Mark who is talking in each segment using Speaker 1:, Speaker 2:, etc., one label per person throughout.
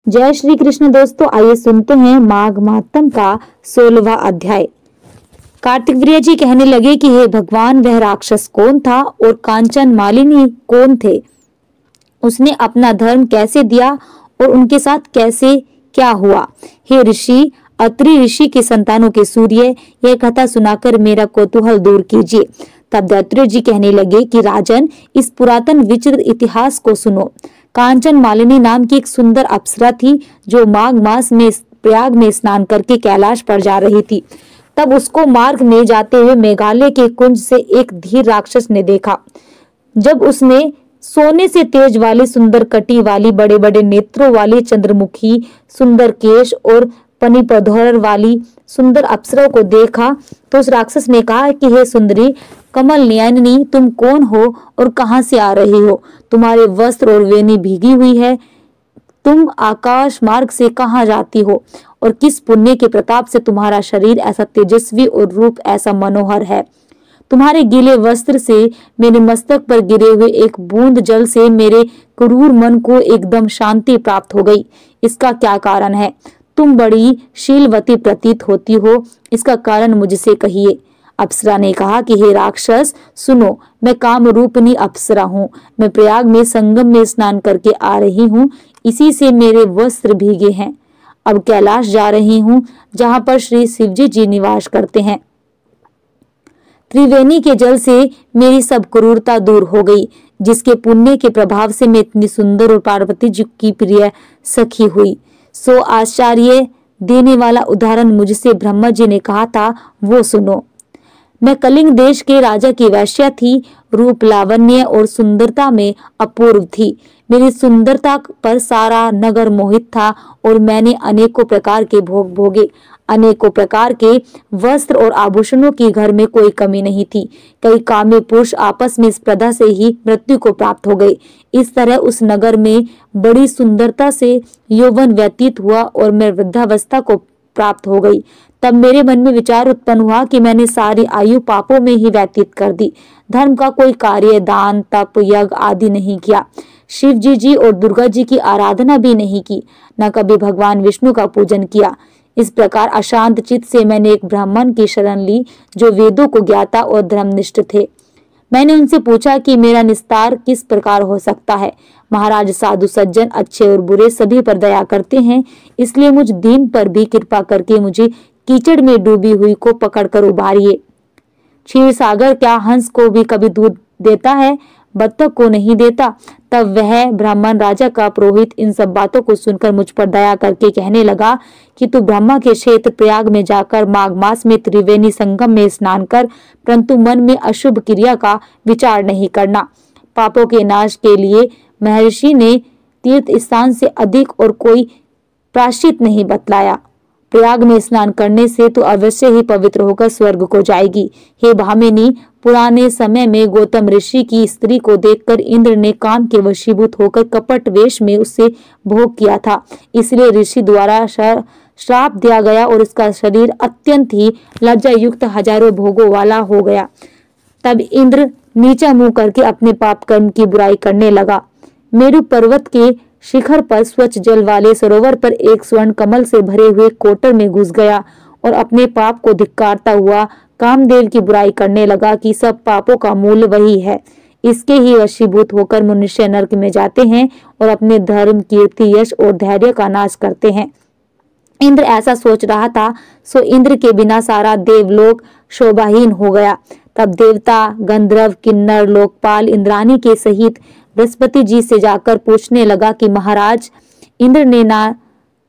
Speaker 1: जय श्री कृष्ण दोस्तों, आइए सुनते हैं माघ मातम का 16वां अध्याय। कार्तिक वीर्य जी कहने लगे कि हे भगवान, वह राक्षस कौन था और कांचन मालिनी कौन थे? उसने अपना धर्म कैसे दिया और उनके साथ कैसे क्या हुआ? हे ऋषि, अत्रि ऋषि के संतानों के सूर्य, यह कथा सुनाकर मेरा कौतूहल दूर कीजिए। तब अत्रि जी कहने लगे कि राजन, इस पुरातन विचित्र इतिहास को सुनो। कांचन मालिनी नाम की एक सुंदर अप्सरा थी जो माघ मास में प्रयाग में स्नान करके कैलाश पर जा रही थी। तब उसको मार्ग में जाते हुए मेघालय के कुंज से एक धीर राक्षस ने देखा। जब उसने सोने से तेज वाली सुंदर कटी वाली बड़े बड़े नेत्रों वाली चंद्रमुखी सुंदर केश और पनिपधौर वाली सुंदर अप्सरा को देखा तो उस राक्षस ने कहा कि हे सुंदरी कमल नयनी, तुम कौन हो और कहां से आ रही हो? तुम्हारे वस्त्र और वेणी भीगी हुई है। तुम आकाश मार्ग से कहां जाती हो और किस पुण्य के प्रताप से तुम्हारा शरीर ऐसा तेजस्वी और रूप ऐसा मनोहर है? तुम्हारे गीले वस्त्र से मेरे मस्तक पर गिरे हुए एक बूंद जल से मेरे क्रूर मन को एकदम शांति प्राप्त हो गई। इसका क्या कारण है? तुम बड़ी शीलवती प्रतीत होती हो, इसका कारण मुझसे कहिए। अप्सरा ने कहा कि हे राक्षस सुनो, मैं कामरूपिणी अप्सरा हूँ। मैं प्रयाग में संगम में स्नान करके आ रही हूँ, इसी से मेरे वस्त्र भीगे हैं। अब कैलाश जा रही हूँ, जहाँ पर श्री शिवजी जी निवास करते हैं। त्रिवेणी के जल से मेरी सब क्रूरता दूर हो गई, जिसके पुण्य के प्रभाव से मैं इतनी सुंदर और पार्वती जी की प्रिय सखी हुई। सो आश्चर्य देने वाला उदाहरण मुझसे ब्रह्मा जी ने कहा था, वो सुनो। मैं कलिंग देश के राजा की वैश्या थी, रूप लावण्य और सुंदरता में अपूर्व थी। मेरी सुंदरता पर सारा नगर मोहित था और मैंने अनेकों प्रकार के भोग भोगे। अनेकों प्रकार के वस्त्र और आभूषणों की घर में कोई कमी नहीं थी। कई कामी पुरुष आपस में स्पर्धा से ही मृत्यु को प्राप्त हो गए। इस तरह उस नगर में बड़ी सुंदरता से यौवन व्यतीत हुआ और मैं वृद्धावस्था को प्राप्त हो गई। तब मेरे मन में विचार उत्पन्न हुआ कि मैंने सारी आयु पापों में ही व्यतीत कर दी। धर्म का कोई कार्य, दान, तप, यज्ञ आदि नहीं किया। शिव जी और दुर्गा जी की आराधना भी नहीं की, न कभी भगवान विष्णु का पूजन किया। इस प्रकार अशांत चित्त से मैंने एक ब्राह्मण की शरण ली जो वेदों को ज्ञाता और धर्मनिष्ठ थे। मैंने उनसे पूछा कि मेरा निस्तार किस प्रकार हो सकता है। महाराज, साधु सज्जन अच्छे और बुरे सभी पर दया करते हैं, इसलिए मुझ दीन पर भी कृपा करके मुझे कीचड़ में डूबी हुई को पकड़कर उबारिए। क्षीर सागर क्या हंस को भी कभी दूध देता है, बत्तख को नहीं देता? तब वह ब्राह्मण राजा का पुरोहित इन सब बातों को सुनकर मुझ पर दया करके कहने लगा कि तू ब्रह्मा के क्षेत्र प्रयाग में जाकर माघ मास में त्रिवेणी संगम में स्नान कर, परंतु मन में अशुभ क्रिया का विचार नहीं करना। पापों के नाश के लिए महर्षि ने तीर्थ स्थान से अधिक और कोई प्रायश्चित नहीं बतलाया। प्रयाग में स्नान करने से तो अवश्य ही पवित्र होकर स्वर्ग को जाएगी। हे भामिनी, पुराने समय में गौतम ऋषि की स्त्री को देखकर इंद्र ने काम के वशीभूत होकर कपट वेश में उससे भोग किया था, इसलिए ऋषि द्वारा श्राप दिया गया और उसका शरीर अत्यंत ही लज्जा युक्त हजारों भोगों वाला हो गया। तब इंद्र नीचा मुंह करके अपने पाप कर्म की बुराई करने लगा। मेरु पर्वत के शिखर पर स्वच्छ जल वाले सरोवर पर एक स्वर्ण कमल से भरे हुए कोटर में घुस गया और अपने पाप को धिक्कारता हुआ कामदेव की बुराई करने लगा कि सब पापों का मूल वही है। इसके ही वशीभूत होकर मनुष्य नरक में जाते हैं और अपने धर्म, कीर्ति, यश और धैर्य का नाश करते हैं। इंद्र ऐसा सोच रहा था, सो इंद्र के बिना सारा देवलोक शोभाहीन हो गया। तब देवता, गंधर्व, किन्नर, लोकपाल इंद्रानी के सहित बृहस्पति जी से जाकर पूछने लगा कि महाराज, इंद्र ने ना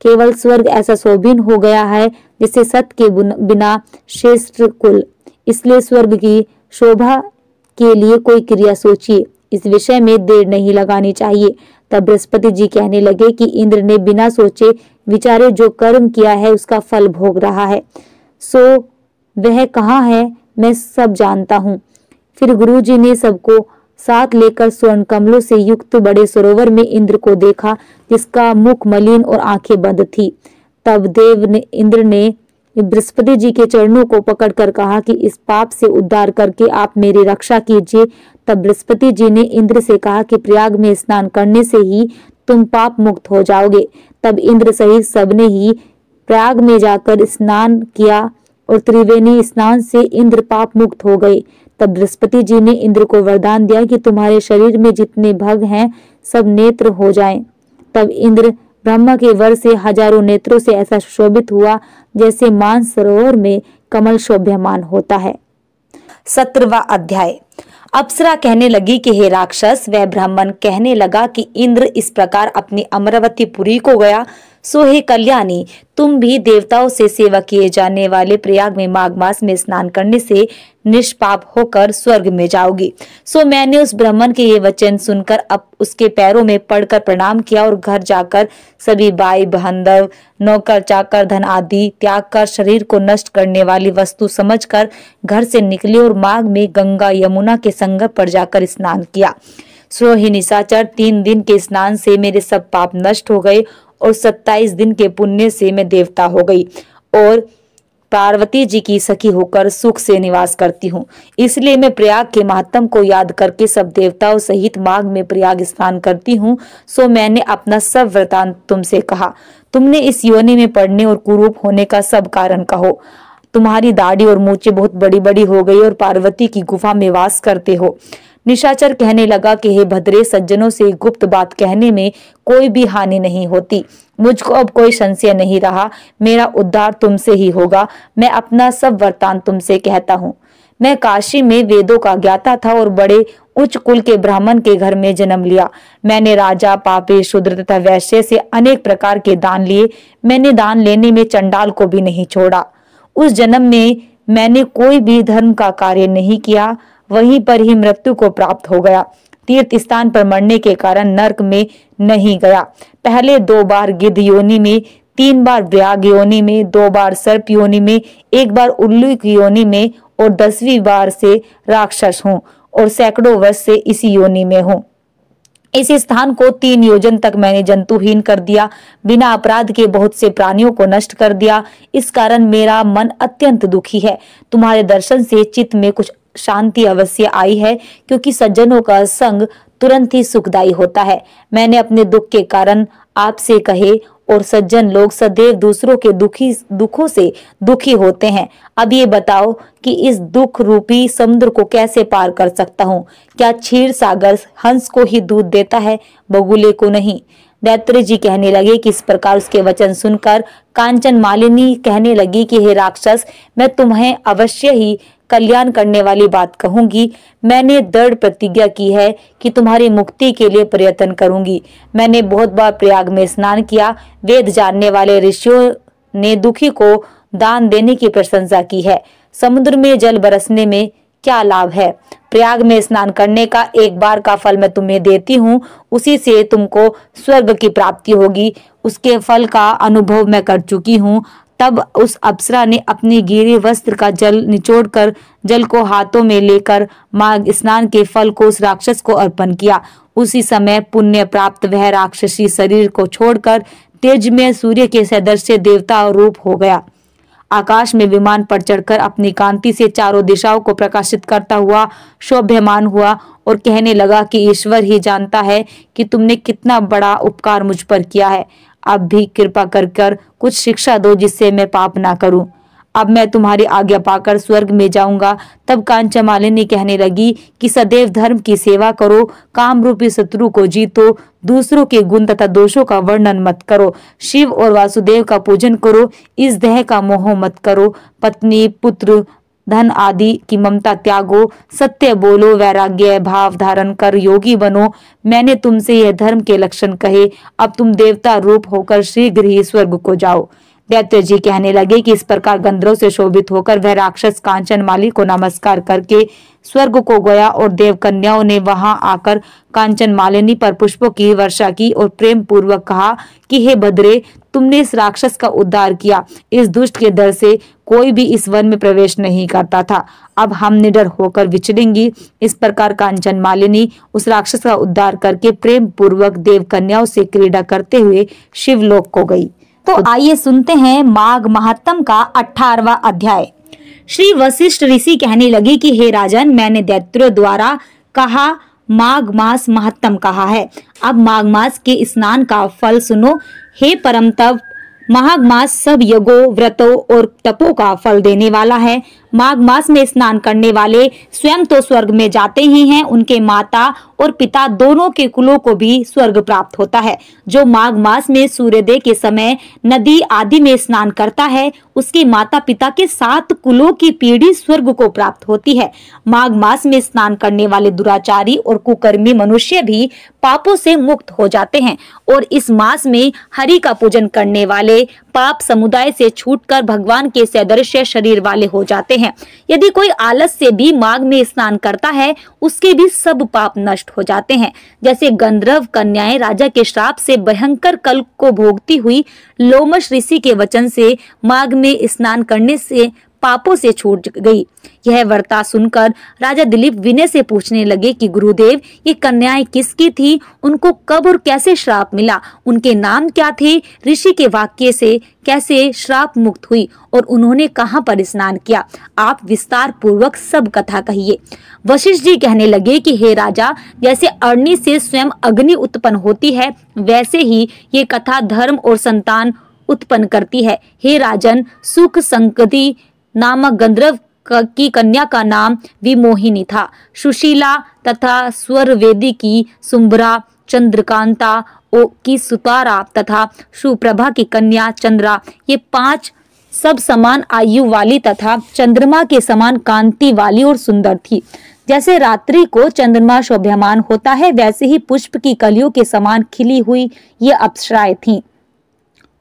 Speaker 1: केवल स्वर्ग ऐसा शोभीन हो गया है जिससे सत के बिना श्रेष्ठ कुल, इसलिए स्वर्ग की शोभा के लिए कोई क्रिया सोचिए। इस विषय में देर नहीं लगानी चाहिए। तब बृहस्पति जी कहने लगे कि इंद्र ने बिना सोचे विचारे जो कर्म किया है उसका फल भोग रहा है, सो वह कहाँ है मैं सब जानता हूँ। फिर गुरु जी ने सबको साथ लेकर स्वर्ण कमलों से युक्त बड़े सरोवर में इंद्र को देखा, जिसका मुख मलिन और आंखें बंद थी। तब इंद्र ने बृहस्पति जी के चरणों को पकड़कर कहा कि इस पाप से उद्धार करके आप मेरी रक्षा कीजिए। तब बृहस्पति जी ने इंद्र से कहा कि प्रयाग में स्नान करने से ही तुम पाप मुक्त हो जाओगे। तब इंद्र सहित सबने ही प्रयाग में जाकर स्नान किया और त्रिवेणी स्नान से इंद्र पाप मुक्त हो गए। तब बृहस्पति जी ने इंद्र को वरदान दिया कि तुम्हारे शरीर में जितने भग हैं सब नेत्र हो जाएं। तब इंद्र ब्रह्मा के वर से हजारों नेत्रों से ऐसा सुशोभित हुआ जैसे मानस सरोवर में कमल शोभ्यमान होता है। 17वां अध्याय। अप्सरा कहने लगी कि हे राक्षस, वह ब्राह्मण कहने लगा कि इंद्र इस प्रकार अपनी अमरावतीपुरी को गया, सो हे कल्याणी, तुम भी देवताओं से सेवा किए जाने वाले प्रयाग में माघ मास में स्नान करने से निष्पाप होकर स्वर्ग में जाओगी। सो मैंने उस ब्राह्मण के ये वचन सुनकर अब उसके पैरों में पड़कर प्रणाम किया और घर जाकर सभी भाई बंधव, नौकर चाकर, धन आदि त्याग कर शरीर को नष्ट करने वाली वस्तु समझकर घर से निकले और माघ में गंगा यमुना के संगम पर जाकर स्नान किया। सो ही निशाचर, 3 दिन के स्नान से मेरे सब पाप नष्ट हो गए और 27 दिन के पुण्य से मैं देवता हो गई और पार्वती जी की सखी होकर सुख से निवास करती हूँ। इसलिए मैं प्रयाग के महात्म को याद करके सब देवताओं सहित माघ में प्रयाग स्नान करती हूँ। सो मैंने अपना सब वृतांत तुमसे कहा। तुमने इस योनि में पड़ने और कुरूप होने का सब कारण कहो। तुम्हारी दाढ़ी और मूछें बहुत बड़ी बड़ी हो गई और पार्वती की गुफा में वास करते हो। निशाचर कहने लगा कि हे भद्रे, सज्जनों से गुप्त बात कहने में कोई भी हानि नहीं होती। मुझको अब कोई संशय नहीं रहा, मेरा उद्धार तुमसे ही होगा। मैं अपना सब वृतांत तुमसे कहता हूँ। मैं काशी में वेदों का ज्ञाता था और बड़े उच्च कुल के ब्राह्मण के घर में जन्म लिया। मैंने राजा, पापी, शूद्र तथा वैश्य से अनेक प्रकार के दान लिए। मैंने दान लेने में चंडाल को भी नहीं छोड़ा। उस जन्म में मैंने कोई भी धर्म का कार्य नहीं किया, वहीं पर ही मृत्यु को प्राप्त हो गया। तीर्थ स्थान पर मरने के कारण नरक में नहीं गया। पहले 2 बार गिद्ध योनि में, 3 बार व्याघ्र योनि में, 2 बार सर्प योनि में, 1 बार उल्लू की योनि में और 10वीं बार से राक्षस हूँ और सैकड़ों वर्ष से इसी योनि में हूँ। इस स्थान को 3 योजन तक मैंने जंतुहीन कर दिया, बिना अपराध के बहुत से प्राणियों को नष्ट कर दिया। इस कारण मेरा मन अत्यंत दुखी है। तुम्हारे दर्शन से चित्त में कुछ शांति अवश्य आई है, क्योंकि सज्जनों का संग तुरंत ही सुखदायी होता है। मैंने अपने दुख के कारण आपसे कहे और सज्जन लोग सदैव दूसरों के दुखों से दुखी होते हैं। अब ये बताओ कि इस दुख रूपी समुद्र को कैसे पार कर सकता हूँ? क्या क्षीर सागर हंस को ही दूध देता है, बगुले को नहीं? दैत्य जी कहने लगे कि इस प्रकार उसके वचन सुनकर कांचन मालिनी कहने लगी कि हे राक्षस, मैं तुम्हें अवश्य ही कल्याण करने वाली बात कहूंगी। मैंने दृढ़ प्रतिज्ञा की है कि तुम्हारी मुक्ति के लिए प्रयत्न करूंगी। मैंने बहुत बार प्रयाग में स्नान किया। वेद जानने वाले ऋषियों ने दुखी को दान देने की प्रशंसा की है। समुद्र में जल बरसने में क्या लाभ है? प्रयाग में स्नान करने का 1 बार का फल मैं तुम्हें देती हूँ, उसी से तुमको स्वर्ग की प्राप्ति होगी। उसके फल का अनुभव मैं कर चुकी हूँ। तब उस अप्सरा ने अपनी गीले वस्त्र का जल निचोड़कर जल को हाथों में लेकर माघ स्नान के फल को उस राक्षस को अर्पण किया। उसी समय पुण्य प्राप्त वह राक्षसी शरीर को छोड़कर तेज में सूर्य के सदृश देवता रूप हो गया। आकाश में विमान पर चढ़कर अपनी कांति से चारों दिशाओं को प्रकाशित करता हुआ शोभ्यमान हुआ और कहने लगा कि ईश्वर ही जानता है कि तुमने कितना बड़ा उपकार मुझ पर किया है। अब भी कृपा कर कुछ शिक्षा दो जिससे मैं पाप ना करूं। अब मैं तुम्हारी आज्ञा पाकर स्वर्ग में जाऊंगा। तब कांचमालिनी कहने लगी कि सदैव धर्म की सेवा करो, काम रूपी शत्रु को जीतो, दूसरों के गुण तथा दोषों का वर्णन मत करो, शिव और वासुदेव का पूजन करो, इस देह का मोह मत करो, पत्नी, पुत्र, धन आदि की ममता त्यागो, सत्य बोलो, वैराग्य भाव धारण कर योगी बनो। मैंने तुमसे यह धर्म के लक्षण कहे। अब तुम देवता रूप होकर शीघ्र ही स्वर्ग को जाओ। दैत्य जी कहने लगे कि इस प्रकार गंधर्व से शोभित होकर वह राक्षस कांचन माली को नमस्कार करके स्वर्ग को गया और देव कन्याओं ने वहां आकर कांचन मालिनी पर पुष्पों की वर्षा की और प्रेम पूर्वक कहा कि हे भद्रे, तुमने इस राक्षस का उद्धार किया। इस दुष्ट के डर से कोई भी इस वन में प्रवेश नहीं करता था। अब हम निडर होकर विचरेंगी। इस प्रकार कांचन मालिनी उस राक्षस का उद्धार करके प्रेम पूर्वक देव कन्याओं से क्रीड़ा करते हुए शिवलोक को गई। तो आइए सुनते हैं माघ महात्म का 18वां अध्याय। श्री वशिष्ठ ऋषि कहने लगे कि हे राजन, मैंने दैत्यों द्वारा कहा माघ मास महत्तम कहा है। अब माघ मास के स्नान का फल सुनो। हे परम तप, माघ मास सब यज्ञों, व्रतों और तपों का फल देने वाला है। माघ मास में स्नान करने वाले स्वयं तो स्वर्ग में जाते ही हैं, उनके माता और पिता दोनों के कुलों को भी स्वर्ग प्राप्त होता है। जो माघ मास में सूर्योदय के समय नदी आदि में स्नान करता है, उसके माता पिता के 7 कुलों की पीढ़ी स्वर्ग को प्राप्त होती है। माघ मास में स्नान करने वाले दुराचारी और कुकर्मी मनुष्य भी पापों से मुक्त हो जाते हैं और इस मास में हरि का पूजन करने वाले पाप समुदाय से छूटकर भगवान के सदृश शरीर वाले हो जाते हैं। यदि कोई आलस से भी माघ में स्नान करता है, उसके भी सब पाप नष्ट हो जाते हैं। जैसे गंधर्व कन्याएं राजा के श्राप से भयंकर कल को भोगती हुई लोमश ऋषि के वचन से माघ में स्नान करने से पापों से छूट गई। यह वार्ता सुनकर राजा दिलीप विनय से पूछने लगे कि गुरुदेव, ये कन्याएं किसकी थी? उनको कब और कैसे श्राप मिला? उनके नाम क्या थे? ऋषि के वाक्य से कैसे श्राप मुक्त हुई और उन्होंने कहां पर स्नान किया? आप विस्तार पूर्वक सब कथा कहिए। वशिष्ठ जी कहने लगे कि हे राजा, जैसे अग्नि से स्वयं अग्नि उत्पन्न होती है, वैसे ही ये कथा धर्म और संतान उत्पन्न करती है। हे राजन, सुख संकति नामक गंधर्व की कन्या का नाम विमोहिनी था। सुशीला तथा स्वरवेदी की सुंबरा, चंद्रकांता की सुतारा तथा सुप्रभा की कन्या चंद्रा, ये 5 सब समान आयु वाली तथा चंद्रमा के समान कांति वाली और सुंदर थी। जैसे रात्रि को चंद्रमा शोभायमान होता है, वैसे ही पुष्प की कलियों के समान खिली हुई ये अप्सराएं थीं।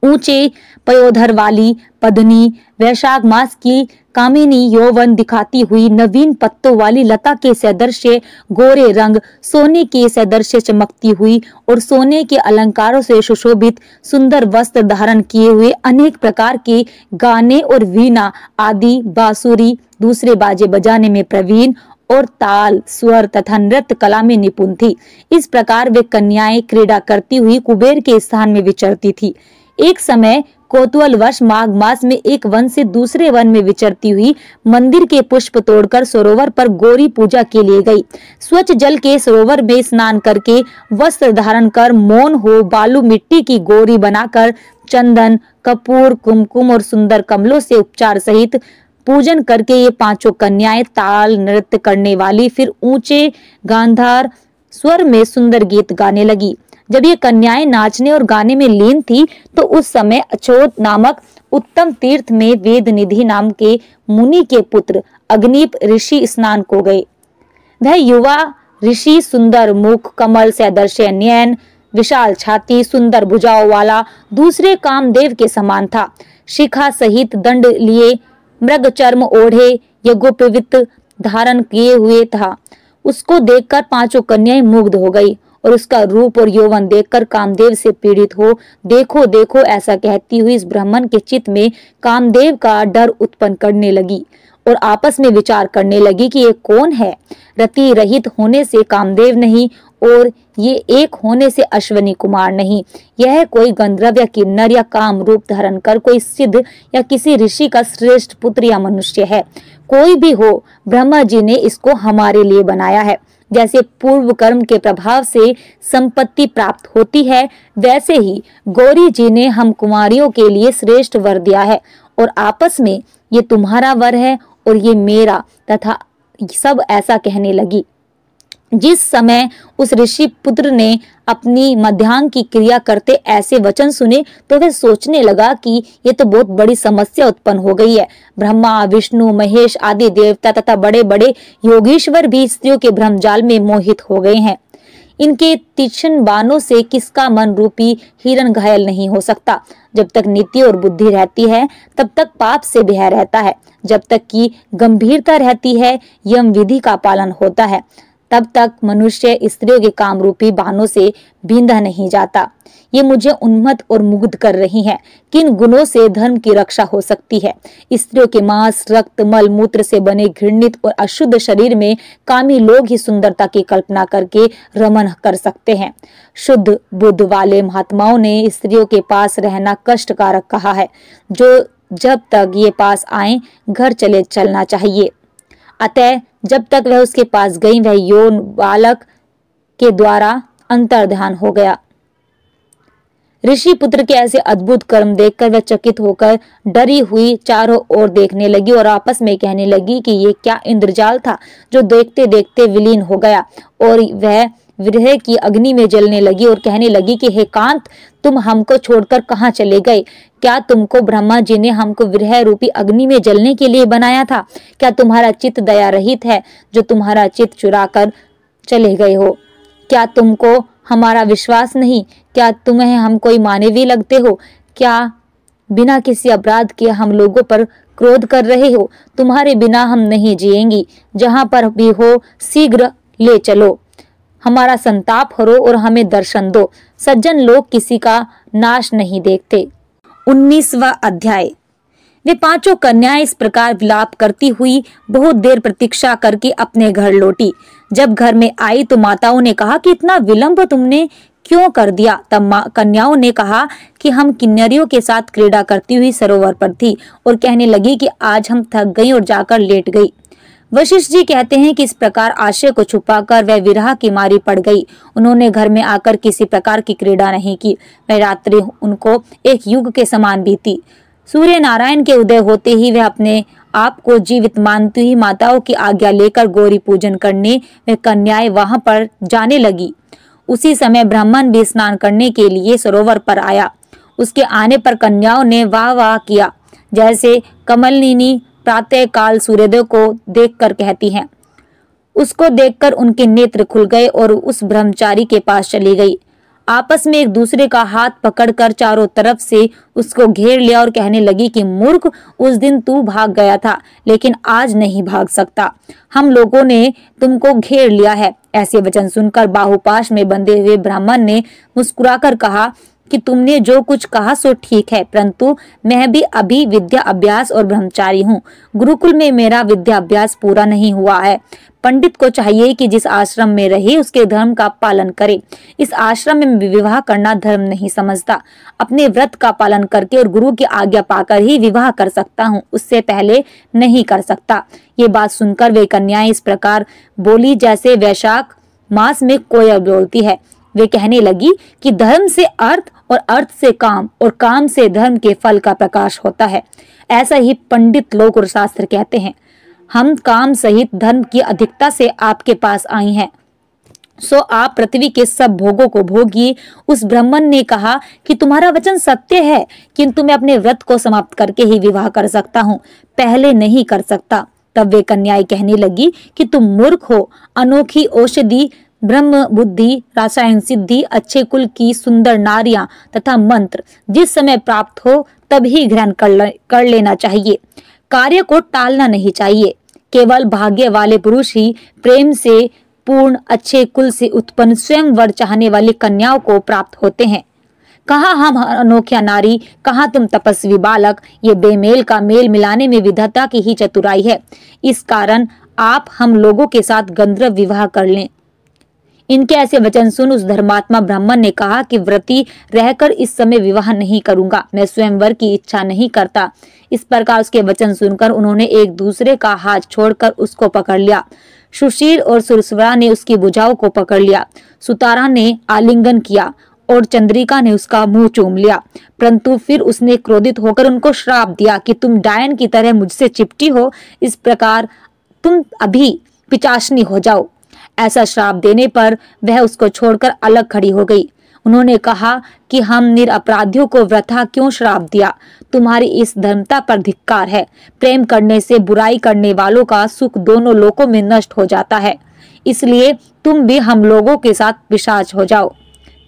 Speaker 1: ऊंचे पयोधर वाली पद्मिनी, वैशाख मास की कामिनी, यौवन दिखाती हुई नवीन पत्तों वाली लता के सदृश गोरे रंग, सोने के सदृश चमकती हुई और सोने के अलंकारों से सुशोभित सुंदर वस्त्र धारण किए हुए, अनेक प्रकार के गाने और वीणा आदि बांसुरी दूसरे बाजे बजाने में प्रवीण और ताल, स्वर तथा नृत्य कला में निपुण थी। इस प्रकार वे कन्याएं क्रीड़ा करती हुई कुबेर के स्थान में विचरती थी। एक समय कोतवालवश माघ मास में एक वन से दूसरे वन में विचरती हुई मंदिर के पुष्प तोड़कर सरोवर पर गौरी पूजा के लिए गई। स्वच्छ जल के सरोवर में स्नान करके वस्त्र धारण कर मौन हो बालू मिट्टी की गौरी बनाकर चंदन, कपूर, कुमकुम और सुंदर कमलों से उपचार सहित पूजन करके ये 5 कन्याएं ताल नृत्य करने वाली फिर ऊंचे गांधार स्वर में सुंदर गीत गाने लगी। जब ये कन्याएं नाचने और गाने में लीन थी, तो उस समय अचोत नामक उत्तम तीर्थ में वेद निधि नाम के मुनि के पुत्र अग्निप ऋषि स्नान को गए। वह युवा ऋषि सुंदर मुख, कमल सदृश नयन, विशाल छाती, सुंदर भुजाओं वाला दूसरे कामदेव के समान था। शिखा सहित दंड लिए, मृग चर्म ओढ़े, यज्ञोपवीत धारण किए हुए था। उसको देखकर 5 कन्याएं मुग्ध हो गई और उसका रूप और यौवन देखकर कामदेव से पीड़ित हो देखो देखो ऐसा कहती हुई इस ब्राह्मण के चित्त में कामदेव का डर उत्पन्न करने लगी और आपस में विचार करने लगी कि ये कौन है? रति रहित होने से कामदेव नहीं और ये एक होने से अश्वनी कुमार नहीं। यह कोई गंधर्व या किन्नर या काम रूप धारण कर कोई सिद्ध या किसी ऋषि का श्रेष्ठ पुत्र या मनुष्य है। कोई भी हो, ब्रह्मा जी ने इसको हमारे लिए बनाया है। जैसे पूर्व कर्म के प्रभाव से संपत्ति प्राप्त होती है, वैसे ही गौरी जी ने हम कुमारियों के लिए श्रेष्ठ वर दिया है और आपस में ये तुम्हारा वर है और ये मेरा, तथा सब ऐसा कहने लगी। जिस समय उस ऋषि पुत्र ने अपनी मध्यांग की क्रिया करते ऐसे वचन सुने, तो वह सोचने लगा कि ये तो बहुत बड़ी समस्या उत्पन्न हो गई है। ब्रह्मा, विष्णु, महेश आदि देवता तथा बड़े बड़े योगीश्वर भी स्त्रियों के भ्रमजाल में मोहित हो गए हैं। इनके तीक्ष्ण बाणों से किसका मन रूपी हिरण घायल नहीं हो सकता। जब तक नीति और बुद्धि रहती है, तब तक पाप से भय रहता है। जब तक कि गंभीरता रहती है, यम विधि का पालन होता है, तब तक मनुष्य स्त्रियों के काम रूपी बाणों से भींधा नहीं जाता। ये मुझे उन्मत्त और मुग्ध कर रही हैं। किन गुणों से धर्म की रक्षा हो सकती है? स्त्रियों के मांस, रक्त, मल मूत्र से बने घृणित और अशुद्ध शरीर में कामी लोग ही सुंदरता की कल्पना करके रमन कर सकते हैं। शुद्ध बुद्ध वाले महात्माओं ने स्त्रियों के पास रहना कष्टकारक कहा है। जो जब तक ये पास आए, घर चलना चाहिए। अतः जब तक वह उसके पास गई, वह यौन बालक के द्वारा अंतर्ध्यान हो गया। ऋषि पुत्र के ऐसे अद्भुत कर्म देखकर वह चकित होकर डरी हुई चारों ओर देखने लगी और आपस में कहने लगी कि ये क्या इंद्रजाल था जो देखते देखते विलीन हो गया। और वह विरह की अग्नि में जलने लगी और कहने लगी कि हे कांत, तुम हमको छोड़कर कहाँ चले गए? क्या तुमको ब्रह्मा जी ने हमको विरह रूपी अग्नि में जलने के लिए बनाया था? क्या तुम्हारा चित्त दया रहित है जो तुम्हारा चित्त चुरा कर चले गए हो? क्या तुमको हमारा विश्वास नहीं? क्या तुम्हें हम कोई मानवीय लगते हो? क्या बिना किसी अपराध के हम लोगों पर क्रोध कर रहे हो? तुम्हारे बिना हम नहीं जिएंगी। जहां पर भी हो शीघ्र ले चलो, हमारा संताप हरो और हमें दर्शन दो। सज्जन लोग किसी का नाश नहीं देखते। 19वां अध्याय। वे पांचों कन्याएं इस प्रकार विलाप करती हुई बहुत देर प्रतीक्षा करके अपने घर लौटी। जब घर में आई तो माताओं ने कहा कि इतना विलंब तुमने क्यों कर दिया? तब कन्याओं ने कहा कि हम किन्नरियों के साथ क्रीड़ा करती हुई सरोवर पर थी और कहने लगी कि आज हम थक गई और जाकर लेट गई। वशिष्ठ जी कहते हैं कि इस प्रकार आशय को छुपाकर वह विरह की मारी पड़ गई। उन्होंने घर में आकर किसी प्रकार की क्रीड़ा नहीं की। वह रात्रि उनको एक युग के समान बीती। सूर्य नारायण के उदय होते ही वह अपने आप को जीवित मानती हुई माताओं की आज्ञा लेकर गौरी पूजन करने वह कन्याएं वहां पर जाने लगी। उसी समय ब्राह्मण भी स्नान करने के लिए सरोवर पर आया। उसके आने पर कन्याओं ने वाह वाह किया। जैसे कमलिनी प्रातः काल सूर्योदय को देखकर कहती हैं। उसको देखकर उनके नेत्र खुल गए और उस ब्रह्मचारी के पास चली गई। आपस में एक दूसरे का हाथ पकड़कर चारों तरफ से उसको घेर लिया और कहने लगी कि मूर्ख, उस दिन तू भाग गया था लेकिन आज नहीं भाग सकता। हम लोगों ने तुमको घेर लिया है। ऐसे वचन सुनकर बाहुपाश में बंधे हुए ब्राह्मण ने मुस्कुराकर कहा कि तुमने जो कुछ कहा सो ठीक है, परंतु मैं भी अभी विद्या अभ्यास और ब्रह्मचारी हूँ। गुरुकुल में मेरा विद्या अभ्यास पूरा नहीं हुआ है। पंडित को चाहिए कि जिस आश्रम में रहे उसके धर्म का पालन करे। इस आश्रम में विवाह करना धर्म नहीं समझता। अपने व्रत का पालन करके और गुरु की आज्ञा पाकर ही विवाह कर सकता हूँ, उससे पहले नहीं कर सकता। ये बात सुनकर वे कन्याएं इस प्रकार बोली जैसे वैशाख मास में कोयल बोलती है। वे कहने लगी कि धर्म से अर्थ और अर्थ से काम और काम से धर्म के फल का प्रकाश होता है। ऐसा ही पंडित लोग और शास्त्र कहते हैं। हम काम सहित धर्म की अधिकता से आपके पास आई हैं, सो आप पृथ्वी के सब भोगों को भोगिए। उस ब्राह्मण ने कहा कि तुम्हारा वचन सत्य है, किंतु मैं अपने व्रत को समाप्त करके ही विवाह कर सकता हूँ, पहले नहीं कर सकता। तब वे कन्याएं कहने लगी कि तुम मूर्ख हो। अनोखी औषधि, ब्रह्म बुद्धि, रासायन सिद्धि, अच्छे कुल की सुंदर नारियां तथा मंत्र जिस समय प्राप्त हो तभी ग्रहण कर लेना चाहिए। कार्य को टालना नहीं चाहिए। केवल भाग्य वाले पुरुष ही प्रेम से पूर्ण अच्छे कुल से उत्पन्न स्वयं वर चाहने वाली कन्याओं को प्राप्त होते हैं। कहाँ हम अनोख्या नारी, कहाँ तुम तपस्वी बालक। ये बेमेल का मेल मिलाने में विधाता की ही चतुराई है। इस कारण आप हम लोगों के साथ गंधर्व विवाह कर लें। इनके ऐसे वचन सुन उस धर्मात्मा ब्राह्मण ने कहा कि व्रती रहकर इस समय विवाह नहीं करूंगा, मैं स्वयंवर की इच्छा नहीं करता। इस प्रकार उसके वचन सुनकर उन्होंने एक दूसरे का हाथ छोड़कर उसको पकड़ लिया। सुशील और सुरसवरा ने उसकी भुजाओं को पकड़ लिया। सुतारा ने आलिंगन किया और चंद्रिका ने उसका मुंह चूम लिया। परंतु फिर उसने क्रोधित होकर उनको श्राप दिया कि तुम डायन की तरह मुझसे चिपटी हो, इस प्रकार तुम अभी पिचाशनी हो जाओ। ऐसा श्राप देने पर वह उसको छोड़कर अलग खड़ी हो गई। उन्होंने कहा कि हम निरपराधियों को वृथा क्यों श्राप दिया? तुम्हारी इस धर्मता पर धिक्कार है। प्रेम करने से बुराई करने वालों का सुख दोनों लोकों में नष्ट हो जाता है, इसलिए तुम भी हम लोगों के साथ पिशाच हो जाओ।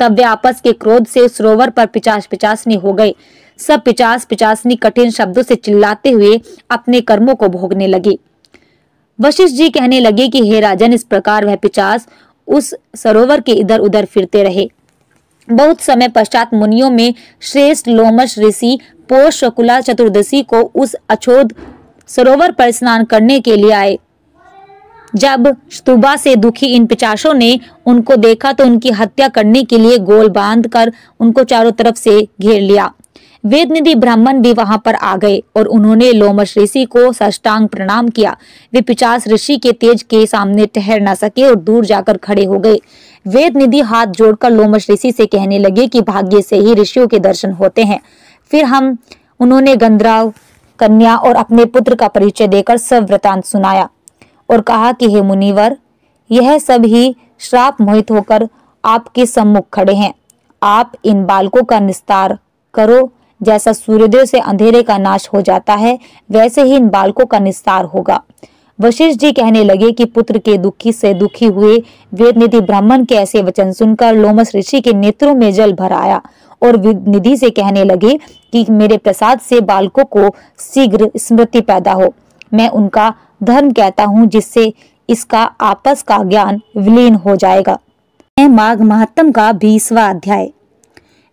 Speaker 1: तब वे आपस के क्रोध से उस सरोवर पर पिचासनी हो गए। सब पिचासनी कठिन शब्दों से चिल्लाते हुए अपने कर्मों को भोगने लगे। वशिष्ठ जी कहने लगे कि हे राजन, इस प्रकार वह पिचास उस सरोवर के इधर उधर फिरते रहे। बहुत समय पश्चात मुनियों में श्रेष्ठ लोमश ऋषि पौष शुक्ला चतुर्दशी को उस अछोद सरोवर पर स्नान करने के लिए आए। जब स्तुबा से दुखी इन पिचासों ने उनको देखा तो उनकी हत्या करने के लिए गोल बांधकर उनको चारों तरफ से घेर लिया। वेदनिधि ब्राह्मण भी वहां पर आ गए और उन्होंने लोमश ऋषि को साष्टांग प्रणाम किया। वे पिचास ऋषि के तेज के सामने ठहर न सके और दूर जाकर खड़े हो गए। वेद निधि हाथ जोड़कर लोमश ऋषि से कहने लगे कि भाग्य से ही ऋषियों के दर्शन होते हैं। फिर उन्होंने गंधर्व कन्या और अपने पुत्र का परिचय देकर सब वृतांत सुनाया और कहा कि हे मुनिवर, यह सब ही श्राप मोहित होकर आपके सम्मुख खड़े हैं। आप इन बालकों का निस्तार करो। जैसा सूर्योदय से अंधेरे का नाश हो जाता है, वैसे ही इन बालकों का निस्तार होगा। वशिष्ठ जी कहने लगे कि पुत्र के दुखी से दुखी हुए वेदनिधि ब्राह्मण के ऐसे वचन सुनकर लोमश ऋषि के नेत्रों में जल भर आया और निधि से कहने लगे कि मेरे प्रसाद से बालकों को शीघ्र स्मृति पैदा हो। मैं उनका धर्म कहता हूँ, जिससे इसका आपस का ज्ञान विलीन हो जाएगा। माघ महात्म का 20वां अध्याय।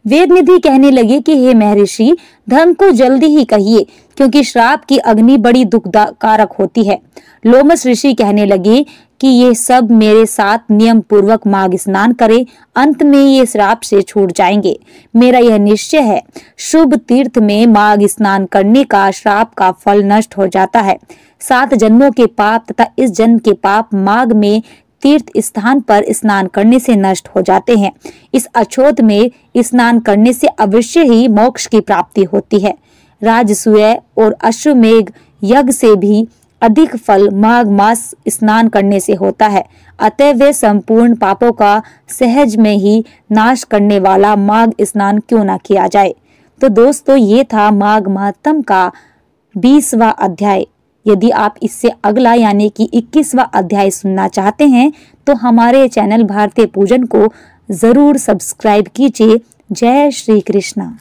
Speaker 1: वेदनिधि कहने लगे कि हे महर्षि, धर्म को जल्दी ही कहिए, क्योंकि श्राप की अग्नि बड़ी दुखदायक होती है। लोमश ऋषि कहने लगे कि ये सब मेरे साथ नियम पूर्वक माघ स्नान करें, अंत में ये श्राप से छूट जाएंगे। मेरा यह निश्चय है, शुभ तीर्थ में माघ स्नान करने का श्राप का फल नष्ट हो जाता है। 7 जन्मों के पाप तथा इस जन्म के पाप माघ में तीर्थ स्थान पर स्नान करने से नष्ट हो जाते हैं। इस अछोत में स्नान करने से अवश्य ही मोक्ष की प्राप्ति होती है। राजसूय और अश्वमेघ यज्ञ से भी अधिक फल माघ मास स्नान करने से होता है। अतः वे संपूर्ण पापों का सहज में ही नाश करने वाला माघ स्नान क्यों न किया जाए। तो दोस्तों, ये था माघ महात्म का 20वां अध्याय। यदि आप इससे अगला यानी कि 21वां अध्याय सुनना चाहते हैं तो हमारे चैनल भारतीय पूजन को जरूर सब्सक्राइब कीजिए। जय श्री कृष्णा।